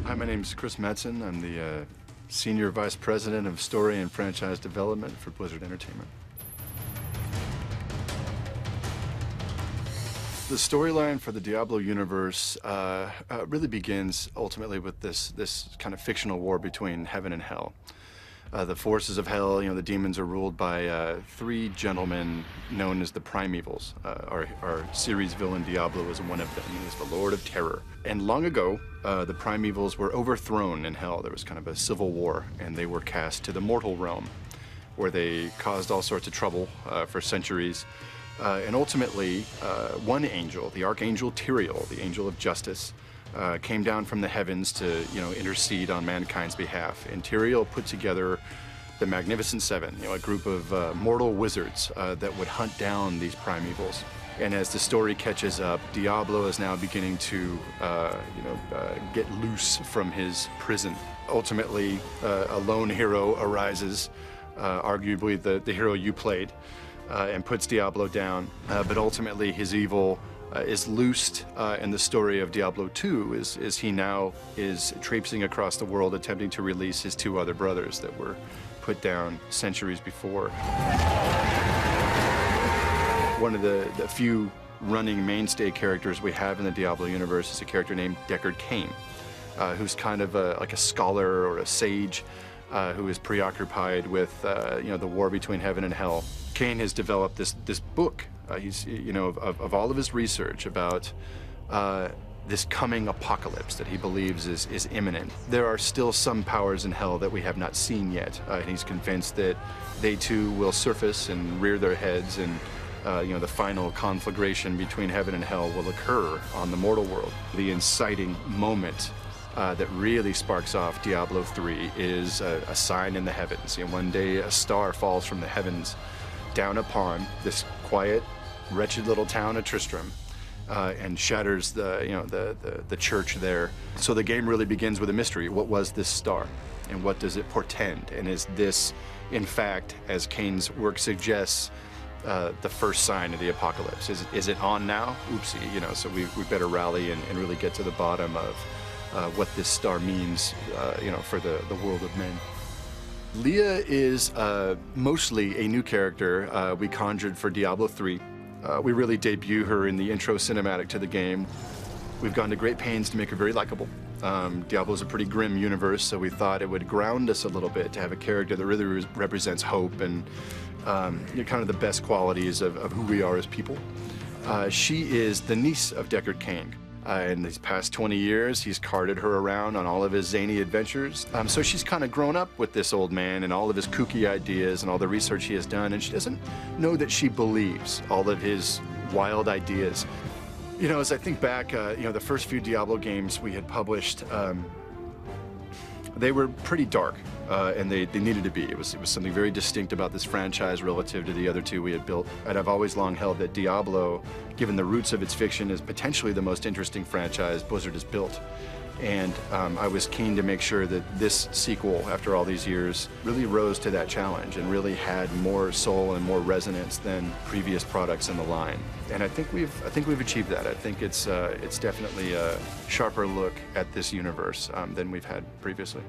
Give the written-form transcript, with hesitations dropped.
Hi, my name's Kris Metzen. I'm the Senior Vice President of Story and Franchise Development for Blizzard Entertainment. The storyline for the Diablo universe really begins ultimately with this kind of fictional war between heaven and hell. The forces of hell, the demons are ruled by three gentlemen known as the Primevals. Our series villain Diablo is one of them. He is the Lord of Terror. And long ago, the Primevals were overthrown in hell. There was kind of a civil war, and they were cast to the mortal realm, where they caused all sorts of trouble for centuries. And ultimately, one angel, the Archangel Tyrael, the angel of justice, came down from the heavens to, intercede on mankind's behalf. And Tyrael put together the Magnificent Seven, a group of mortal wizards that would hunt down these primevals. And as the story catches up, Diablo is now beginning to, get loose from his prison. Ultimately, a lone hero arises, arguably the hero you played, and puts Diablo down. But ultimately, his evil is loosed, and the story of Diablo 2 is he now is traipsing across the world attempting to release his two other brothers that were put down centuries before. One of the few running mainstay characters we have in the Diablo universe is a character named Deckard Cain, who's kind of like a scholar or a sage who is preoccupied with the war between heaven and hell. Cain has developed this book. He's of all of his research about this coming apocalypse that he believes is imminent. There are still some powers in hell that we have not seen yet, and he's convinced that they too will surface and rear their heads, and the final conflagration between heaven and hell will occur on the mortal world. The inciting moment that really sparks off Diablo 3 is a sign in the heavens. One day a star falls from the heavens down upon this quiet, wretched little town of Tristram, and shatters the church there. So the game really begins with a mystery. What was this star, and what does it portend? And is this, in fact, as Cain's work suggests, the first sign of the apocalypse? Is it on now? Oopsie, so we better rally and really get to the bottom of what this star means, for the world of men. Leah is mostly a new character we conjured for Diablo 3. We really debut her in the intro cinematic to the game. We've gone to great pains to make her very likable. Diablo is a pretty grim universe, so we thought it would ground us a little bit to have a character that really represents hope and kind of the best qualities of who we are as people. She is the niece of Deckard Cain. In these past 20 years, he's carted her around on all of his zany adventures. So she's kind of grown up with this old man and all of his kooky ideas and all the research he has done, and she doesn't know that she believes all of his wild ideas. As I think back, the first few Diablo games we had published, they were pretty dark, and they needed to be. It was something very distinct about this franchise relative to the other two we had built. And I've always long held that Diablo, given the roots of its fiction, is potentially the most interesting franchise Blizzard has built. And I was keen to make sure that this sequel, after all these years, really rose to that challenge and really had more soul and more resonance than previous products in the line. And I think we've achieved that. I think it's definitely a sharper look at this universe than we've had previously.